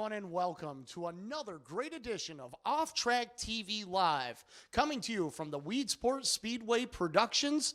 everyone, and welcome to another great edition of Off Track TV Live, coming to you from the Weedsport Speedway Productions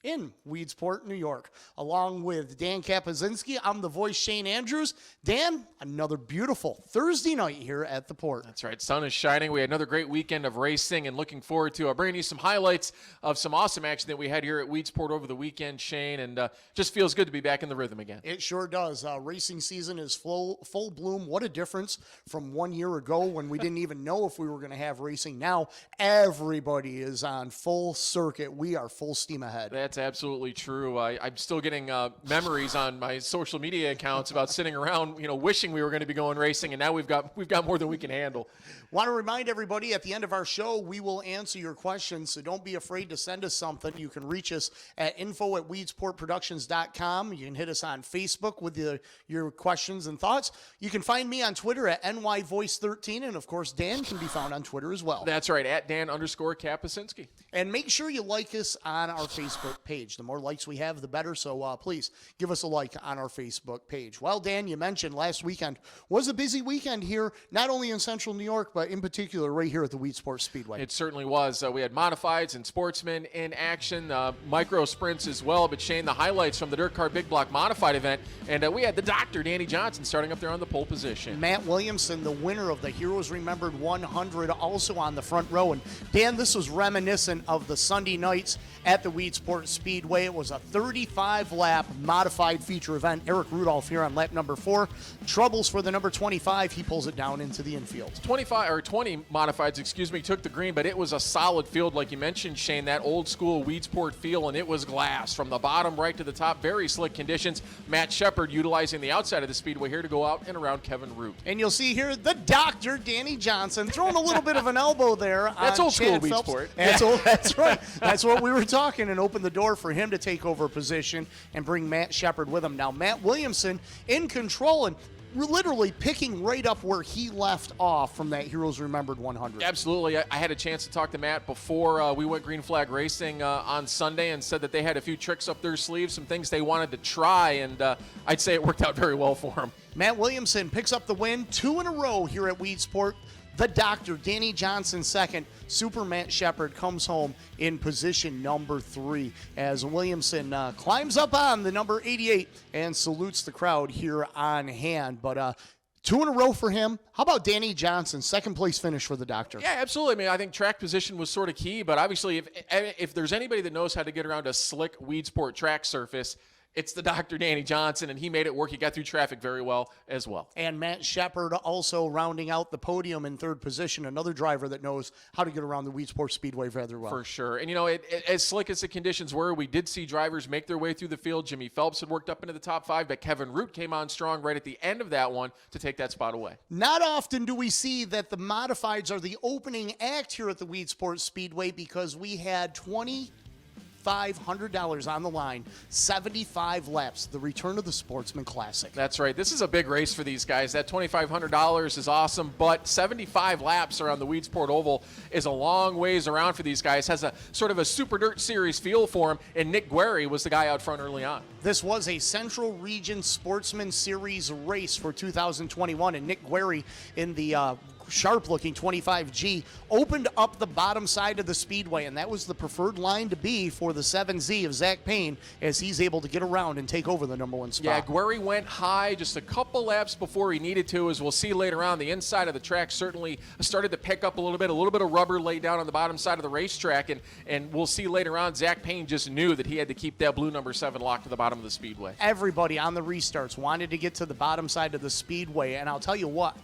in Weedsport, New York. Along with Dan Kapuscinski, I'm the voice, Shane Andrews. Dan, another beautiful Thursday night here at the port. That's right. Sun is shining. We had another great weekend of racing and looking forward to bringing you some highlights of some awesome action that we had here at Weedsport over the weekend, Shane, and just feels good to be back in the rhythm again. It sure does. Racing season is full bloom. What a difference from 1 year ago when we didn't even know if we were going to have racing. Now everybody is on full circuit. We are full steam ahead. That's absolutely true. I'm still getting memories on my social media accounts about sitting around, wishing we were going to be going racing, and now we've got more than we can handle. Want to remind everybody at the end of our show, we will answer your questions, so don't be afraid to send us something. You can reach us at info@weedsportproductions.com. You can hit us on Facebook with your questions and thoughts. You can find me on Twitter at NYVoice13, and of course, Dan can be found on Twitter as well. That's right, at Dan_Kapuscinski. And make sure you like us on our Facebook page. The more likes we have, the better, so please give us a like on our Facebook page. Well, Dan, you mentioned last weekend was a busy weekend here, not only in central New York, but in particular right here at the Weedsport Speedway. It certainly was. We had modifieds and sportsmen in action, micro sprints as well. But Shane, the highlights from the Dirt Car Big Block Modified event, and we had the Dr. Danny Johnson starting up there on the pole position. Matt Williamson, the winner of the Heroes Remembered 100, also on the front row. And Dan, this was reminiscent of the Sunday nights at the Weedsport Speedway. It was a 35-lap modified feature event. Eric Rudolph here on lap number 4. Troubles for the number 25. He pulls it down into the infield. 20 modifieds, took the green, but it was a solid field, like you mentioned, Shane, that old school Weedsport feel, and it was glass from the bottom right to the top. Very slick conditions. Matt Shepard utilizing the outside of the speedway here to go out and around Kevin Root. And you'll see here the Dr. Danny Johnson throwing a little bit of an elbow there. That's old school Chad Phelps. Weedsport. That's right. That's what we were talking, and opened the door for him to take over position and bring Matt Shepard with him. Now, Matt Williamson in control, and we're literally picking right up where he left off from that Heroes Remembered 100. Absolutely. I had a chance to talk to Matt before we went green flag racing on Sunday, and said that they had a few tricks up their sleeves, some things they wanted to try, and I'd say it worked out very well for him. Matt Williamson picks up the win 2 in a row here at Weedsport. The Dr. Danny Johnson second. Super Matt Shepard comes home in position number 3 as Williamson climbs up on the number 88 and salutes the crowd here on hand. But 2 in a row for him. How about Danny Johnson, second place finish for the Doctor? Yeah, absolutely. I mean, I think track position was sort of key, but obviously if there's anybody that knows how to get around a slick Weedsport track surface, it's the Dr. Danny Johnson, and he made it work. He got through traffic very well as well. And Matt Shepard also rounding out the podium in third position, another driver that knows how to get around the Weedsport Speedway rather well. For sure. And, as slick as the conditions were, we did see drivers make their way through the field. Jimmy Phelps had worked up into the top 5, but Kevin Root came on strong right at the end of that one to take that spot away. Not often do we see that the modifieds are the opening act here at the Weedsport Speedway, because we had $2,500 on the line, 75 laps, the return of the Sportsman Classic. That's right. This is a big race for these guys. That $2,500 is awesome, but 75 laps around the Weedsport Oval is a long ways around for these guys. Has a sort of a Super Dirt Series feel for him, and Nick Guerri was the guy out front early on. This was a Central Region Sportsman Series race for 2021, and Nick Guerri in the sharp-looking 25G opened up the bottom side of the speedway, and that was the preferred line to be for the 7Z of Zach Payne, as he's able to get around and take over the number 1 spot. Yeah, Guerri went high just a couple laps before he needed to. As we'll see later on, the inside of the track certainly started to pick up a little bit of rubber laid down on the bottom side of the racetrack, and we'll see later on, Zach Payne just knew that he had to keep that blue number 7 locked to the bottom of the speedway. Everybody on the restarts wanted to get to the bottom side of the speedway, and I'll tell you what,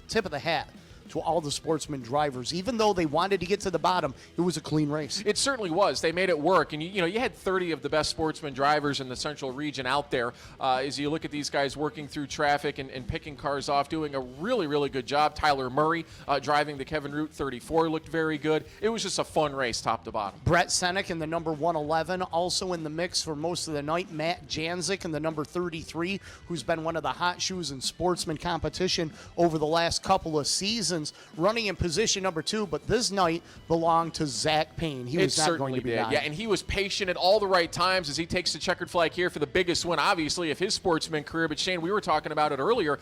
tip of the hat to all the Sportsman drivers. Even though they wanted to get to the bottom, it was a clean race. It certainly was. They made it work. And, you had 30 of the best Sportsman drivers in the Central Region out there. As you look at these guys working through traffic and picking cars off, doing a really, really good job. Tyler Murray driving the Kevin Root 34 looked very good. It was just a fun race top to bottom. Brett Senek in the number 111, also in the mix for most of the night. Matt Janzik in the number 33, who's been one of the hot shoes in Sportsman competition over the last couple of seasons. seasons running in position number 2, but this night belonged to Zach Payne. He was not going to be did. dying. Yeah, and he was patient at all the right times as he takes the checkered flag here for the biggest win, obviously, of his sportsman career. But, Shane, we were talking about it earlier.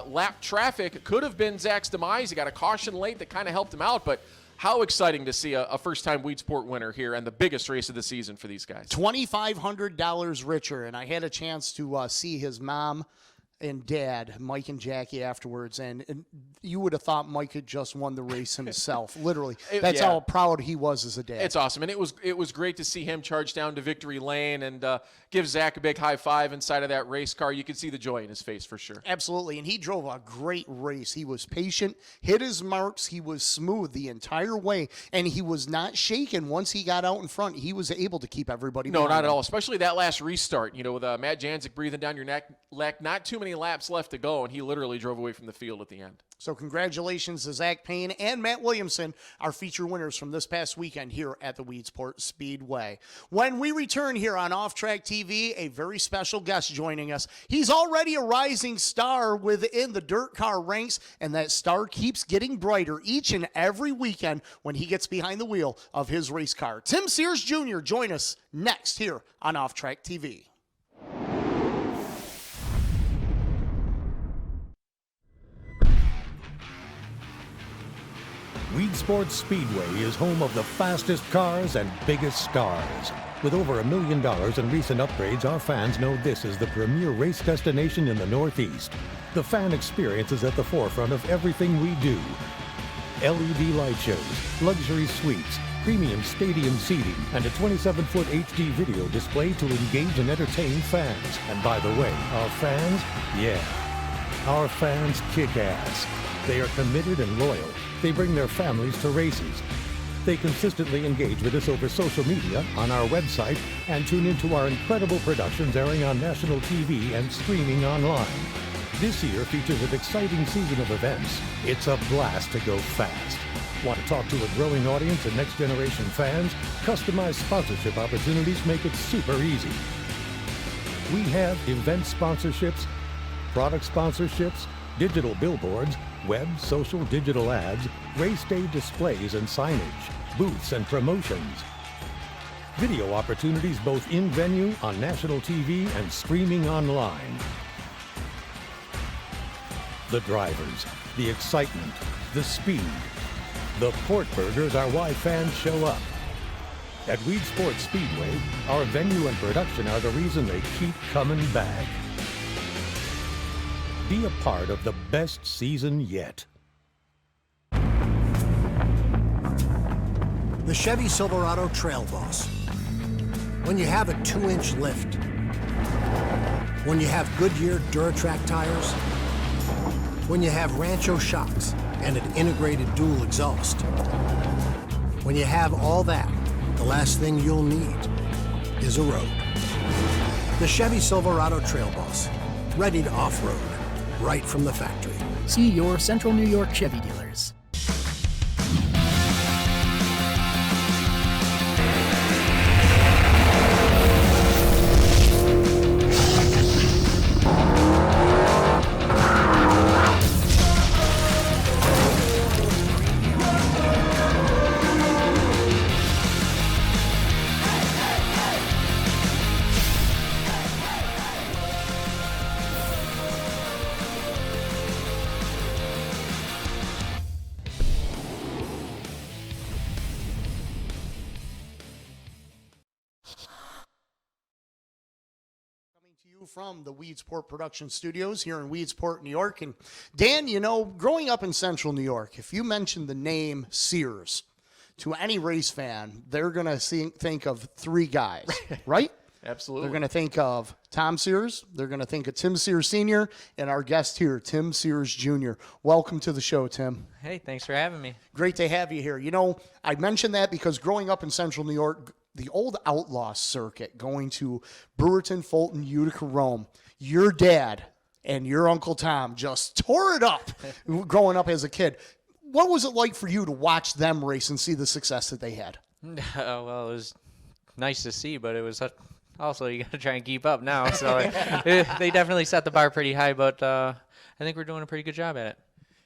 Lap traffic could have been Zach's demise. He got a caution late that kind of helped him out, but how exciting to see a first-time Weedsport winner here and the biggest race of the season for these guys. $2,500 richer, and I had a chance to see his mom and dad, Mike and Jackie, afterwards, and you would have thought Mike had just won the race himself. Literally, that's how proud he was as a dad. It's awesome, and it was great to see him charge down to victory lane and give Zach a big high five inside of that race car. You could see the joy in his face for sure. Absolutely, and he drove a great race. He was patient, hit his marks. He was smooth the entire way, and he was not shaken once he got out in front. He was able to keep everybody. No, not him. at all. Especially that last restart. With Matt Janzik breathing down your neck. Not too many laps left to go, and he literally drove away from the field at the end. So congratulations to Zach Payne and Matt Williamson, our feature winners from this past weekend here at the Weedsport Speedway. When we return here on Off Track TV, a very special guest joining us. He's already a rising star within the dirt car ranks, and that star keeps getting brighter each and every weekend when he gets behind the wheel of his race car. Tim Sears Jr. join us next here on Off Track TV. Weedsport Speedway is home of the fastest cars and biggest stars. With over $1 million in recent upgrades, our fans know this is the premier race destination in the Northeast. The fan experience is at the forefront of everything we do. LED light shows, luxury suites, premium stadium seating, and a 27-foot HD video display to engage and entertain fans. And by the way, our fans? Yeah, our fans kick ass. They are committed and loyal. They bring their families to races. They consistently engage with us over social media, on our website, and tune into our incredible productions airing on national TV and streaming online. This year features an exciting season of events. It's a blast to go fast. Want to talk to a growing audience and next-generation fans? Customized sponsorship opportunities make it super easy. We have event sponsorships, product sponsorships, digital billboards, web, social, digital ads, race day displays and signage, booths and promotions. Video opportunities both in venue, on national TV, and streaming online. The drivers, the excitement, the speed. The pork burgers are why fans show up. At Weedsport Speedway, our venue and production are the reason they keep coming back. Be a part of the best season yet. The Chevy Silverado Trail Boss. When you have a 2-inch lift, when you have Goodyear Duratrack tires, when you have Rancho shocks and an integrated dual exhaust, when you have all that, the last thing you'll need is a road. The Chevy Silverado Trail Boss, ready to off-road, right from the factory. See your Central New York Chevy dealers. From the Weedsport Production Studios here in Weedsport, New York. And Dan, growing up in Central New York, if you mention the name Sears to any race fan, they're going to think of three guys, right? Absolutely. They're going to think of Tom Sears. They're going to think of Tim Sears Sr. and our guest here, Tim Sears Jr. Welcome to the show, Tim. Hey, thanks for having me. Great to have you here. I mentioned that because growing up in Central New York, the old outlaw circuit, going to Brewerton, Fulton, Utica, Rome, your dad and your Uncle Tom just tore it up growing up as a kid. What was it like for you to watch them race and see the success that they had? Well, it was nice to see, but it was also you got to try and keep up now. So they definitely set the bar pretty high, but I think we're doing a pretty good job at it.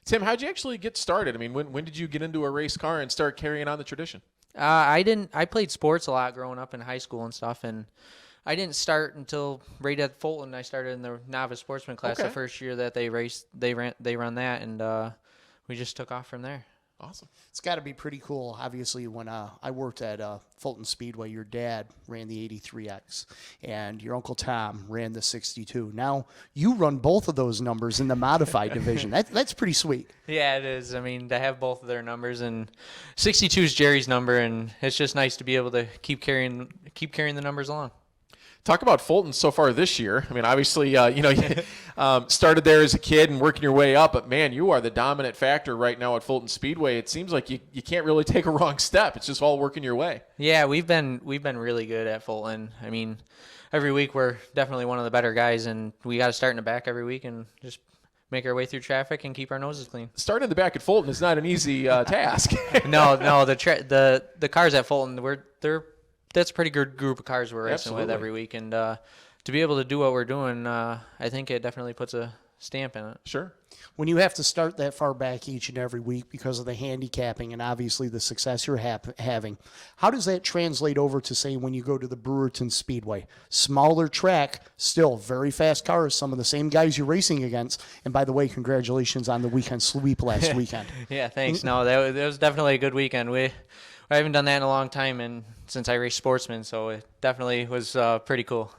Tim, how'd you actually get started? I mean, when did you get into a race car and start carrying on the tradition? I played sports a lot growing up in high school and stuff, and I didn't start until right at Fulton. I started in the novice sportsman class the first year that they run that, and we just took off from there. Awesome. It's got to be pretty cool. Obviously, when I worked at Fulton Speedway, your dad ran the 83X, and your Uncle Tom ran the 62. Now, you run both of those numbers in the modified division. That's pretty sweet. Yeah, it is. I mean, to have both of their numbers, and 62 is Jerry's number, and it's just nice to be able to keep carrying the numbers along. Talk about Fulton so far this year. I mean, obviously, you started there as a kid and working your way up, but man, you are the dominant factor right now at Fulton Speedway. It seems like you can't really take a wrong step. It's just all working your way. Yeah, we've been really good at Fulton. I mean, every week we're definitely one of the better guys, and we got to start in the back every week and just make our way through traffic and keep our noses clean. Starting in the back at Fulton is not an easy task. No, the cars at Fulton, that's a pretty good group of cars we're racing with every week, and to be able to do what we're doing, I think it definitely puts a stamp in it. Sure. When you have to start that far back each and every week because of the handicapping and obviously the success you're having, how does that translate over to, say, when you go to the Brewerton Speedway? Smaller track, still very fast cars, some of the same guys you're racing against. And by the way, congratulations on the weekend sweep last weekend. Yeah, thanks. No, that was definitely a good weekend. I haven't done that in a long time, and since I raced sportsman, so it definitely was pretty cool.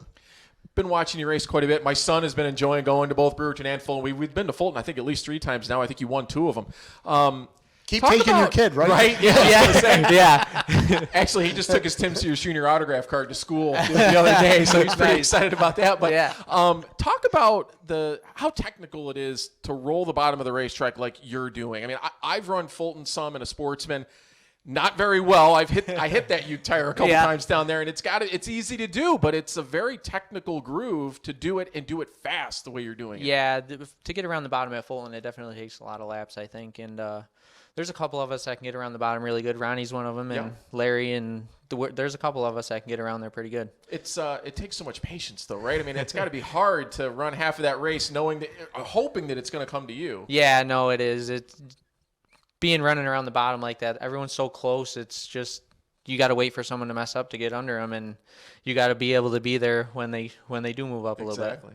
Been watching you race quite a bit. My son has been enjoying going to both Brewerton and Fulton. We've been to Fulton, I think, at least 3 times now. I think you won 2 of them. Keep taking your kid, right? Right? Yeah. Actually, he just took his Tim Sears Jr. autograph card to school the other day, so he's pretty excited about that. But talk about how technical it is to roll the bottom of the racetrack like you're doing. I mean, I've run Fulton some in a sportsman. Not very well. I hit that Ute tire a couple times down there, and it's easy to do, but it's a very technical groove to do it and do it fast the way you're doing it. Yeah, to get around the bottom at Fulton, it definitely takes a lot of laps, I think, and there's a couple of us that can get around the bottom really good. Ronnie's one of them, and Larry, and there's a couple of us that can get around there pretty good. It takes so much patience, though, right? I mean, it's got to be hard to run half of that race hoping that it's going to come to you. Yeah, no, it is. It's being running around the bottom like that, everyone's so close, it's just you got to wait for someone to mess up to get under them, and you got to be able to be there when they do move up a little bit. Exactly.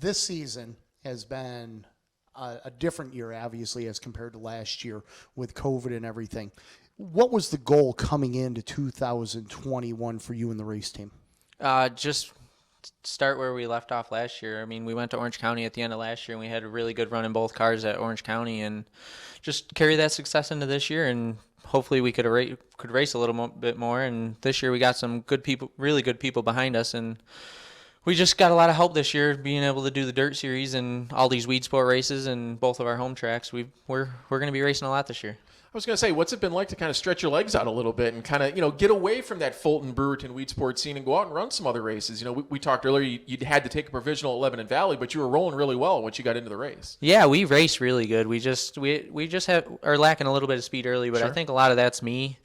This season has been a different year, obviously, as compared to last year with COVID and everything. What was the goal coming into 2021 for you and the race team? Just start where we left off last year. I mean, we went to Orange County at the end of last year, and we had a really good run in both cars at Orange County, and just carry that success into this year, and hopefully we could race a little bit more. And this year we got some good people, really good people behind us, and we just got a lot of help this year being able to do the dirt series and all these Weedsport races and both of our home tracks. We're going to be racing a lot this year. I was going to say, what's it been like to kind of stretch your legs out a little bit and kind of, get away from that Fulton, Brewerton, Weedsport scene and go out and run some other races? We talked earlier, you had to take a provisional at Lebanon Valley, but you were rolling really well once you got into the race. Yeah, we race really good. We just are lacking a little bit of speed early, but I think a lot of that's me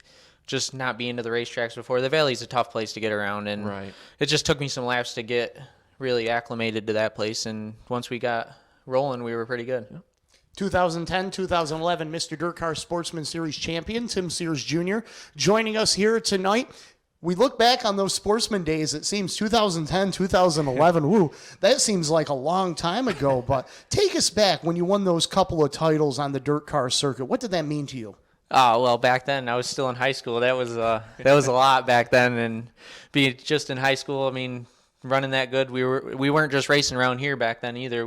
just not being to the racetracks before. The Valley's a tough place to get around, and it just took me some laps to get really acclimated to that place, and once we got rolling, we were pretty good. Yeah. 2010, 2011 Mr. Dirt Car Sportsman Series champion, Tim Sears Jr., joining us here tonight. We look back on those sportsman days, it seems 2010, 2011, woo, that seems like a long time ago, but take us back when you won those couple of titles on the dirt car circuit. What did that mean to you? Oh, well, back then I was still in high school. That was a lot back then, and being just in high school, I mean, running that good, we weren't just racing around here back then either.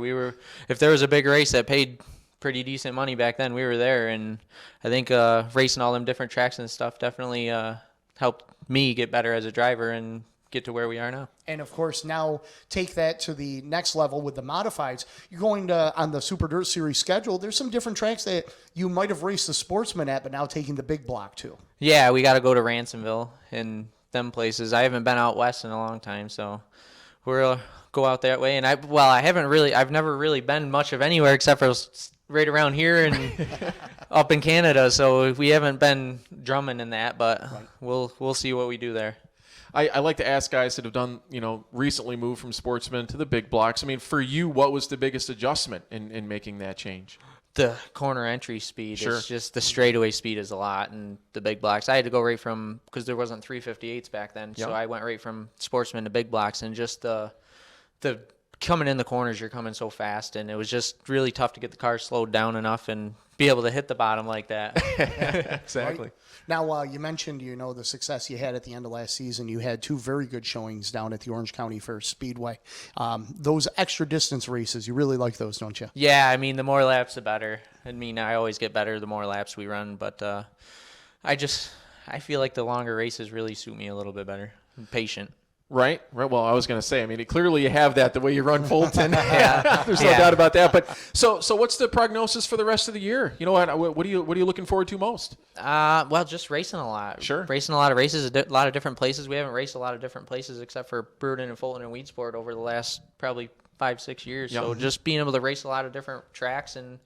If there was a big race that paid pretty decent money back then, we were there, and I think racing all them different tracks and stuff definitely helped me get better as a driver and get to where we are now. And of course, now take that to the next level with the modifieds. You're going to, on the Super Dirt Series schedule, there's some different tracks that you might have raced the sportsman at, but now taking the big block too. Yeah, we got to go to Ransomville and them places. I haven't been out west in a long time, so we'll go out that way. And I've never really been much of anywhere except for right around here and up in Canada, so we haven't been drumming in that, but we'll see what we do there. I like to ask guys that have done, recently moved from sportsman to the big blocks. I mean, for you, what was the biggest adjustment in making that change? the corner entry speed. Sure. It's just the straightaway speed is a lot, and the big blocks. I had to go right from, because there wasn't 358s back then, so I went right from sportsman to big blocks, and just the coming in the corners, you're coming so fast, and it was just really tough to get the car slowed down enough and be able to hit the bottom like that. Exactly. Right. Now, you mentioned, the success you had at the end of last season. You had 2 very good showings down at the Orange County Fair Speedway. Those extra distance races, you really like those, don't you? Yeah, I mean, the more laps, the better. I mean, I always get better the more laps we run, but I feel like the longer races really suit me a little bit better. I'm patient. Right. Well, I was going to say, I mean, clearly you have that the way you run Fulton. There's no doubt about that. But so what's the prognosis for the rest of the year? You know what are you looking forward to most? Well, just racing a lot. Sure. Racing a lot of races, a lot of different places. We haven't raced a lot of different places except for Brewerton and Fulton and Weedsport over the last probably 5-6 years. Yep. So just being able to race a lot of different tracks and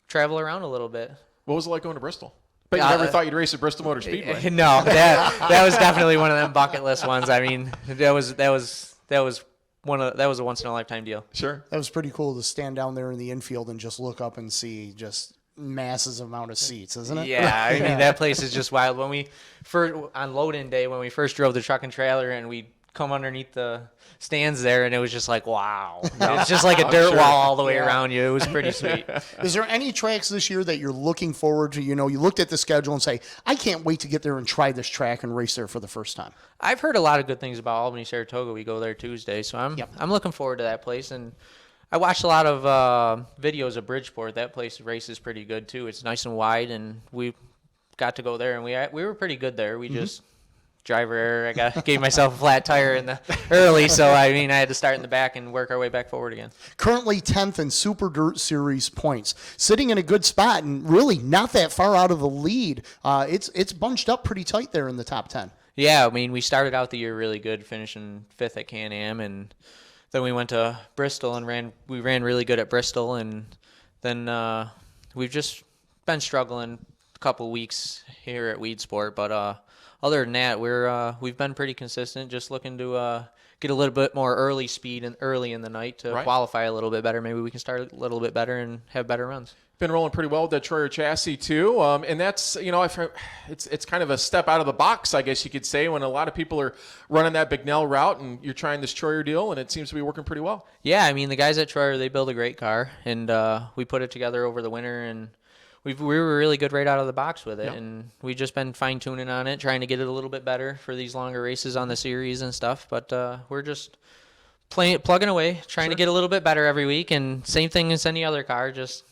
travel around a little bit. What was it like going to Bristol? But you never thought you'd race at Bristol Motor Speedway. No, that was definitely one of them bucket list ones. I mean, that was a once in a lifetime deal. Sure. That was pretty cool to stand down there in the infield and just look up and see just masses amount of seats, isn't it? Yeah, I mean, that place is just wild. When we first, on load-in day, when we first drove the truck and trailer and we come underneath the stands there, and it was just like, wow. It's just like a dirt wall all the way around you. It was pretty sweet. Is there any tracks this year that you're looking forward to? You looked at the schedule and say, I can't wait to get there and try this track and race there for the first time. I've heard a lot of good things about Albany, Saratoga. We go there Tuesday, so I'm looking forward to that place. And I watched a lot of videos of Bridgeport. That place races pretty good too. It's nice and wide, and we got to go there, and we were pretty good there. We just driver error. I gave myself a flat tire in the early, so I had to start in the back and work our way back forward again. Currently 10th in Super Dirt Series points, sitting in a good spot and really not that far out of the lead. It's bunched up pretty tight there in the top 10. Yeah, we started out the year really good, finishing 5th at Can-Am, and then we went to Bristol and ran really good at Bristol, and then we've just been struggling a couple weeks here at Weedsport, but other than that, we've been pretty consistent, just looking to get a little bit more early speed and early in the night to qualify a little bit better. Maybe we can start a little bit better and have better runs. Been rolling pretty well with that Troyer chassis too, and that's I've heard it's kind of a step out of the box, I guess you could say, when a lot of people are running that Bignell route and you're trying this Troyer deal, and it seems to be working pretty well. Yeah, the guys at Troyer, they build a great car, and we put it together over the winter, and we were really good right out of the box with it, and we've just been fine-tuning on it, trying to get it a little bit better for these longer races on the series and stuff, but we're just plugging away, trying to get a little bit better every week, and same thing as any other car, just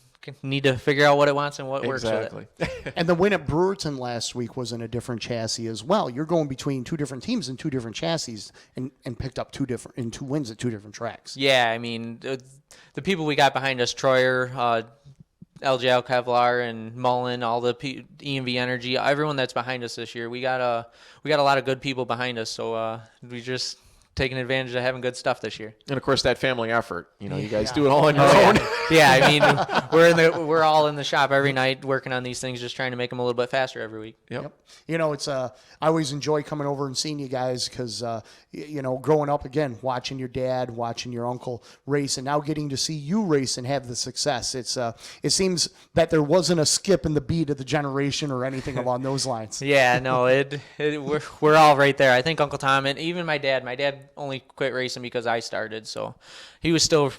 need to figure out what it wants and what works with it. And the win at Brewerton last week was in a different chassis as well. You're going between 2 different teams and 2 different chassis and picked up 2 wins at 2 different tracks. Yeah, the people we got behind us, Troyer, LJL Kevlar and Mullen, all the EMV Energy, everyone that's behind us this year. We got a lot of good people behind us, so we just taking advantage of having good stuff this year. And of course, that family effort. You guys do it all on your own. Yeah, we're all in the shop every night working on these things, just trying to make them a little bit faster every week. Yep. It's I always enjoy coming over and seeing you guys because growing up again, watching your dad, watching your uncle race, and now getting to see you race and have the success. It seems that there wasn't a skip in the beat of the generation or anything along those lines. Yeah, no, we're all right there. I think Uncle Tom and even my dad only quit racing because I started, so he was still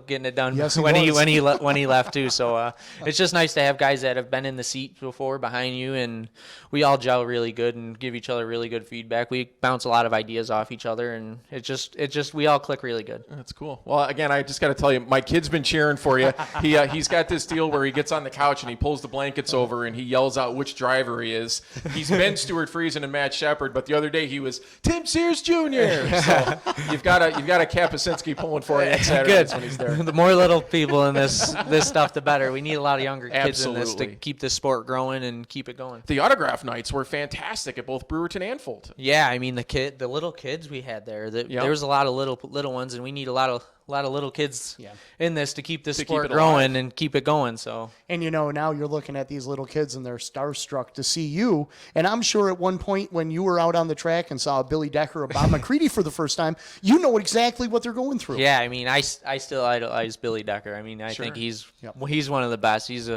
getting it done when he left too. So it's just nice to have guys that have been in the seat before behind you, and we all gel really good and give each other really good feedback. We bounce a lot of ideas off each other, and it just we all click really good. That's cool. Well, again, I just got to tell you, my kid's been cheering for you. He's got this deal where he gets on the couch and he pulls the blankets over and he yells out which driver he is. He's been Stuart Friesen and Matt Shepard, but the other day he was Tim Sears Jr. So you've got a Kapuscinski pulling for you on Saturdays when he's there. The more little people in this stuff, the better. We need a lot of younger kids in this to Absolutely. keep this sport growing and keep it going. The autograph nights were fantastic at both Brewerton and Fulton. Yeah, the little kids we had there. There was a lot of little ones, and we need a lot of lot of little kids Yeah. in this to keep this To keep sport it growing alive. and keep it going. So And, now you're looking at these little kids and they're starstruck to see you. And I'm sure at one point when you were out on the track and saw Billy Decker or Bob McCready for the first time, you know exactly what they're going through. yeah, I mean, I still idolize Billy Decker. I mean, I think he's one of the best. He's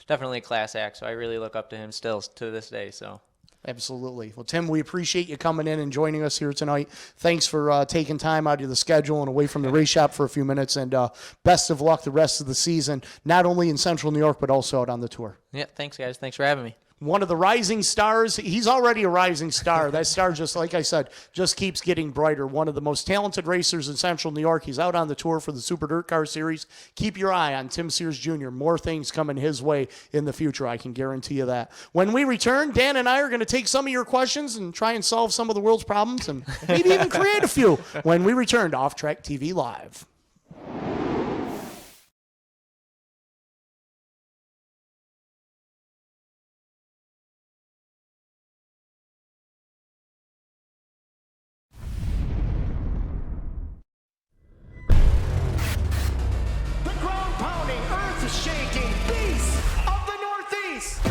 definitely a class act. So I really look up to him still to this day. So. Absolutely. Well, Tim, we appreciate you coming in and joining us here tonight. Thanks for taking time out of the schedule and away from the race shop for a few minutes. And best of luck the rest of the season, not only in Central New York, but also out on the tour. Yeah, thanks, guys. Thanks for having me. One of the rising stars. He's already a rising star. That star, just like I said, just keeps getting brighter. One of the most talented racers in Central New York. He's out on the tour for the Super Dirt Car Series. Keep your eye on Tim Sears Jr. More things coming his way in the future. I can guarantee you that. When we return, Dan and I are going to take some of your questions and try and solve some of the world's problems and maybe even create a few when we return to Off Track TV Live. Shaking beast of the Northeast.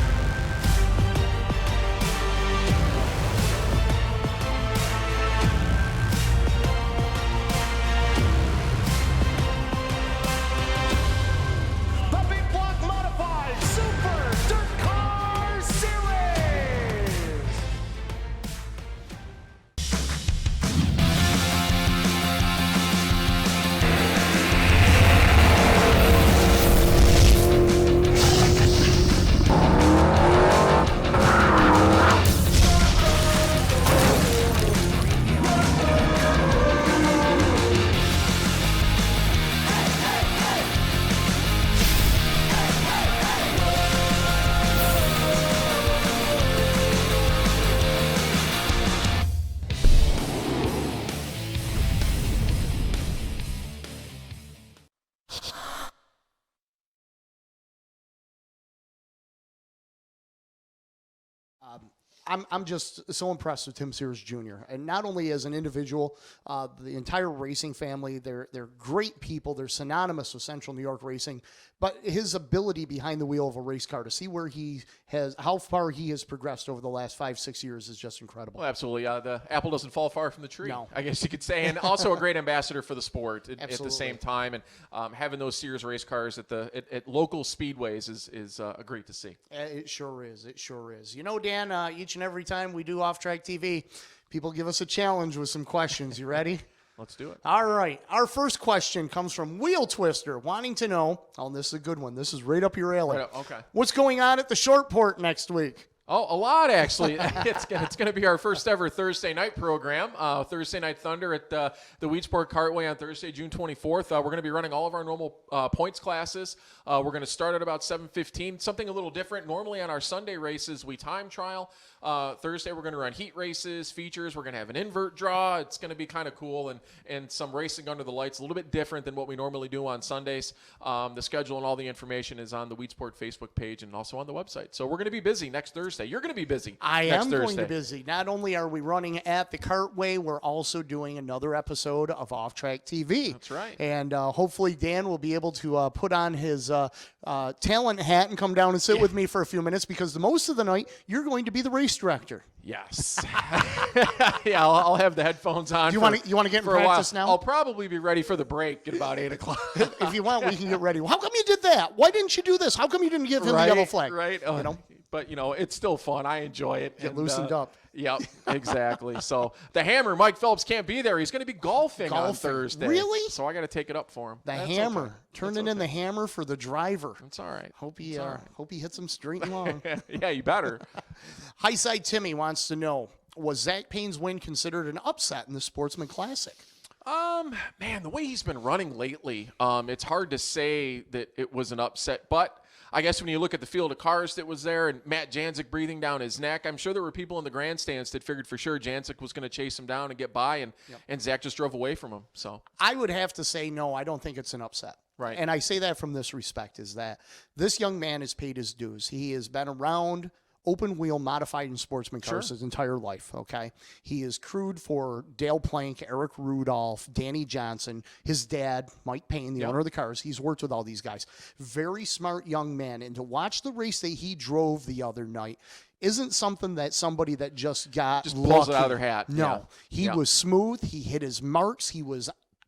The Big Block Modified Super Dirt Car Series. I'm just so impressed with Tim Sears Jr. And not only as an individual, the entire racing family, they're great people. They're synonymous with Central New York racing. But his ability behind the wheel of a race car to see where how far he has progressed over the last 5-6 years is just incredible. Well, absolutely. The apple doesn't fall far from the tree, No. I guess you could say. And also a great ambassador for the sport at the Absolutely. same time. And having those Sears race cars at local speedways is great to see. It sure is. It sure is. Dan, each and every time we do Off Track TV, people give us a challenge with some questions. You ready? Let's do it. All right. Our first question comes from Wheel Twister, wanting to know, this is a good one. This is right up your alley. Right up, okay. What's going on at the Short Port next week? Oh, a lot, actually. It's going to be our first ever Thursday night program, Thursday Night Thunder at the Weedsport Cartway on Thursday, June 24th. We're going to be running all of our normal points classes. We're going to start at about 7:15, something a little different. Normally on our Sunday races, we time trial. Thursday, we're going to run heat races, features. We're going to have an invert draw. It's going to be kind of cool and some racing under the lights, a little bit different than what we normally do on Sundays. The schedule and all the information is on the Weedsport Facebook page and also on the website. So we're going to be busy next Thursday. You're going to be busy. I next am Thursday. going to be busy. Not only are we running at the Cartway, we're also doing another episode of Off Track TV. That's right. And hopefully Dan will be able to put on his talent hat and come down and sit with me for a few minutes because the most of the night you're going to be the race director. Yes. Yeah, I'll have the headphones on. Do you want to get in for a while. practice now? I'll probably be ready for the break at about 8 o'clock. If you want, we can get ready. How come you did that? Why didn't you do this? How come you didn't give him the yellow flag? Right. But, it's still fun. I enjoy it. Get loosened up. Yep, exactly. So the Hammer, Mike Phelps can't be there. He's going to be golfing on Thursday. Really? So I got to take it up for him. The Hammer. Turning in the hammer for the driver. That's all right. Hope he hits him straight and long. Yeah, you better. Highside Timmy wants to know, was Zach Payne's win considered an upset in the Sportsman Classic? Man, the way he's been running lately, it's hard to say that it was an upset, but I guess when you look at the field of cars that was there and Matt Janzik breathing down his neck, I'm sure there were people in the grandstands that figured for sure Janzik was going to chase him down and get by, and Zach just drove away from him. So I would have to say no, I don't think it's an upset. Right. And I say that from this respect, is that this young man has paid his dues. He has been around open wheel modified and sportsman cars Sure. his entire life, okay? He has crewed for Dale Plank, Eric Rudolph, Danny Johnson, his dad, Mike Payne, the owner of the cars. He's worked with all these guys. Very smart young man. And to watch the race that he drove the other night isn't something that somebody that just got Just pulls it lucky. out of their hat. No. Yeah. He was smooth. He hit his marks.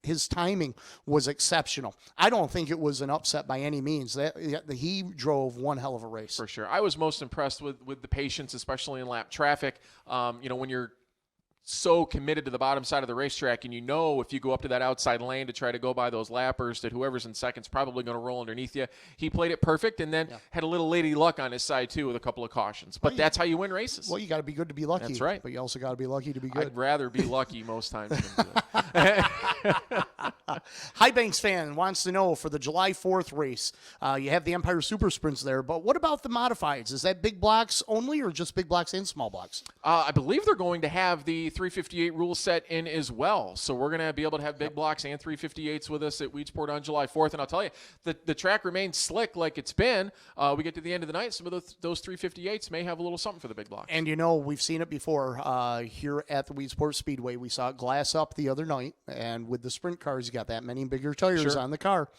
His timing was exceptional. I don't think it was an upset by any means. He drove one hell of a race. For sure. I was most impressed with the patience, especially in lap traffic. When you're so committed to the bottom side of the racetrack, and if you go up to that outside lane to try to go by those lappers, that whoever's in second's probably going to roll underneath you. He played it perfect, and then had a little lady luck on his side too with a couple of cautions. But that's how you win races. Well, you got to be good to be lucky. That's right. But you also got to be lucky to be good. I'd rather be lucky most times than good. High Banks fan wants to know, for the July 4th race, you have the Empire Super Sprints there, but what about the modifieds? Is that big blocks only, or just big blocks and small blocks? I believe they're going to have the 358 rule set in as well. So we're going to be able to have big blocks and 358s with us at Weedsport on July 4th. And I'll tell you, the track remains slick like it's been. We get to the end of the night, some of those 358s may have a little something for the big blocks. And we've seen it before here at the Weedsport Speedway. We saw it glass up the other night, and with the sprint cars, you got that many bigger tires on the car.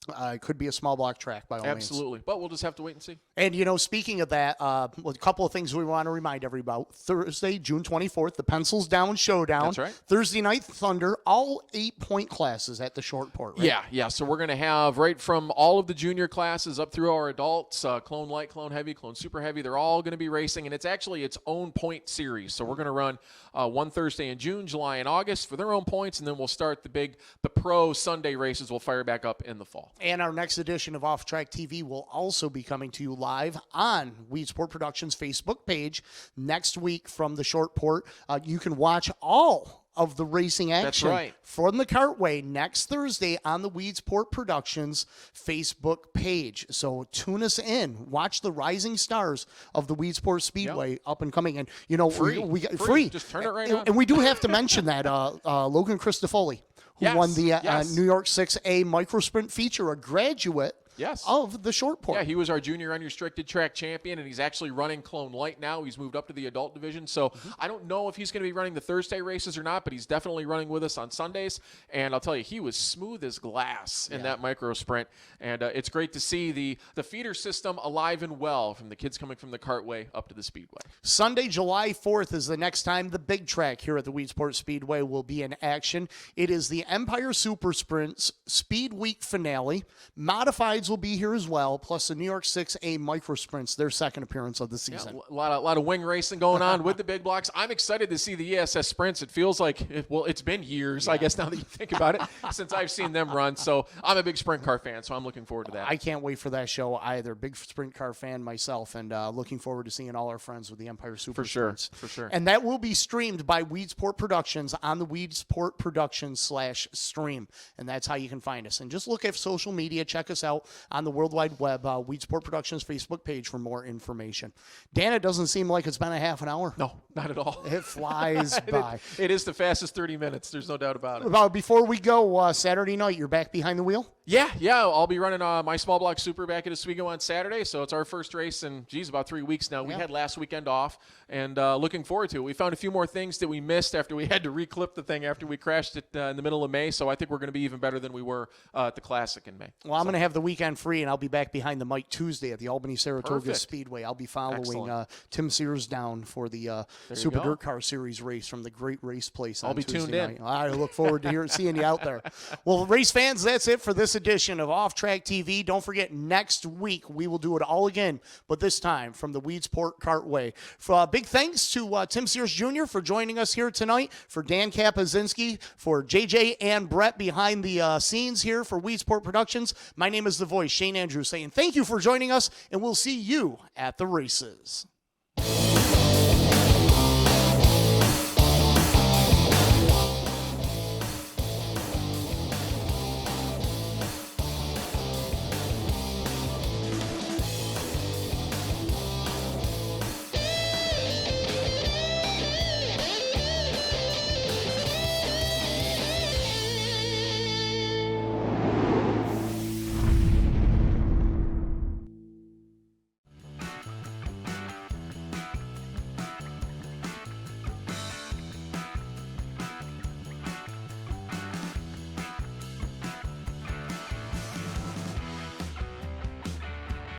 It could be a small block track by all means. Absolutely. But we'll just have to wait and see. And, speaking of that, a couple of things we want to remind everybody about. Thursday, June 24th, the Pencils Down Showdown. That's right. Thursday Night Thunder, all 8-point classes at the short port, right? Yeah. So we're going to have right from all of the junior classes up through our adults, Clone Light, Clone Heavy, Clone Super Heavy. They're all going to be racing, and it's actually its own point series. So we're going to run one Thursday in June, July, and August for their own points, and then we'll start the pro Sunday races. We'll fire back up in the fall. And our next edition of Off Track TV will also be coming to you live on Weedsport Productions' Facebook page next week from the short port. You can watch all of the racing action from the Cartway next Thursday on the Weedsport Productions Facebook page. So tune us in. Watch the rising stars of the Weedsport Speedway up and coming. And, we got free. Just turn it right on. And we do have to mention that Logan Christofoli, who won the New York 6A Micro Sprint feature, a graduate of the short port. Yeah, he was our junior unrestricted track champion, and he's actually running Clone Light now. He's moved up to the adult division. So I don't know if he's going to be running the Thursday races or not, but he's definitely running with us on Sundays. And I'll tell you, he was smooth as glass in that micro sprint. And it's great to see the feeder system alive and well, from the kids coming from the Cartway up to the Speedway. Sunday, July 4th is the next time the big track here at the Weedsport Speedway will be in action. It is the Empire Super Sprints Speed Week finale. Modifieds will be here as well, plus the New York 6A Micro Sprints, their second appearance of the season. Yeah, a lot of wing racing going on with the big blocks. I'm excited to see the ESS Sprints. It feels like, it's been years, I guess, now that you think about it, since I've seen them run. So I'm a big sprint car fan, so I'm looking forward to that. I can't wait for that show either. Big sprint car fan myself, and looking forward to seeing all our friends with the Empire Super Sprints. For sure. And that will be streamed by Weedsport Productions on the Weedsport Productions /stream. And that's how you can find us. And just look at social media. Check us out on the World Wide Web, Weedsport Productions Facebook page for more information. Dan, it doesn't seem like it's been a half an hour. No, not at all. It flies by. It is the fastest 30 minutes. There's no doubt about it. Before we go, Saturday night, you're back behind the wheel? Yeah. I'll be running my small block super back at Oswego on Saturday, so it's our first race in, about 3 weeks now. We had last weekend off, and looking forward to it. We found a few more things that we missed after we had to reclip the thing after we crashed it in the middle of May, so I think we're going to be even better than we were at the Classic in May. Well, I'm going to have the weekend free, and I'll be back behind the mic Tuesday at the Albany-Saratoga Perfect. Speedway. I'll be following Tim Sears down for the Super Dirt Car Series race from the Great Race Place on I'll be Tuesday tuned night. in. I look forward to seeing you out there. Well, race fans, that's it for this edition of Off Track TV. Don't forget, next week we will do it all again, but this time from the Weedsport Cartway. Big thanks to Tim Sears Jr. for joining us here tonight, for Dan Kapuscinski, for JJ and Brett behind the scenes here for Weedsport Productions. My name is The Voice, Shane Andrews, saying thank you for joining us, and we'll see you at the races.